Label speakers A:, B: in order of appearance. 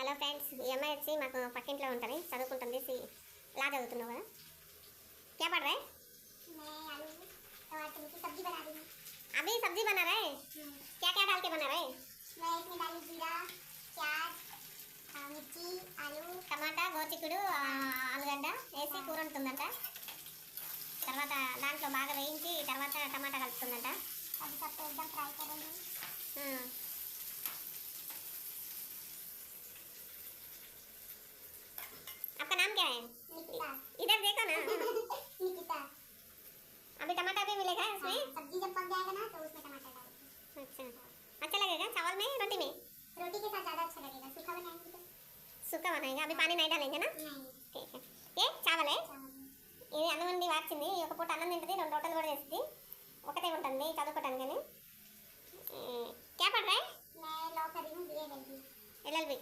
A: Hello friends, ఈ అమ్మాయి వచ్చి మాకు పక్కింట్లో ఉంటుంది, చదువుకుంటుంది. లా చదువుతున్నావు కదా? क्या पढ़ रहे?
B: मैं आलू टमाटर की सब्जी बना रही हूँ।
A: अभी सब्जी बना रहे? क्या क्या डाल के बना रहे?
B: मैं इसमें डाली जीरा, प्याज, मिर्ची, आलू,
A: టమాటా, గోచిక్కుడు, ఆలుగడ్డ వేసి కూర వండుతుందంట. తర్వాత దాంట్లో బాగా వేయించి తర్వాత టమాటా కలుపుతుందంట.
B: अभी सबको एकदम फ्राई कर रही हूँ।
A: आपका नाम क्या है?
B: निकिता।
A: इधर देखो ना।
B: निकिता।
A: अभी टमाटा भी मिलेगा इसमें?
B: सब्जी जब पक जाएगा ना तो उसमें टमाटर डालेंगे।
A: अच्छा, अच्छा लगेगा चावल में, रोटी में?
B: रोटी के साथ ज़्यादा अच्छा लगेगा। सूखा बनाएंगे तो
A: सूखा बनाएगा, अभी पानी नहीं डालेंगे ना?
B: नहीं।
A: ठीक है. ये चावल है.
B: चावल
A: ఇది అన్నం వండి వార్చింది. ఒక పూట అన్నం తింటుంది, 2 రోటలు కూడా చేస్తుంది. ఒకటే ఉంటుంది చదువుకోవటానికి. क्या पढ़ रहा है?
B: मैं लॉ कर रही हूँ, BA LLB।
A: LLB कर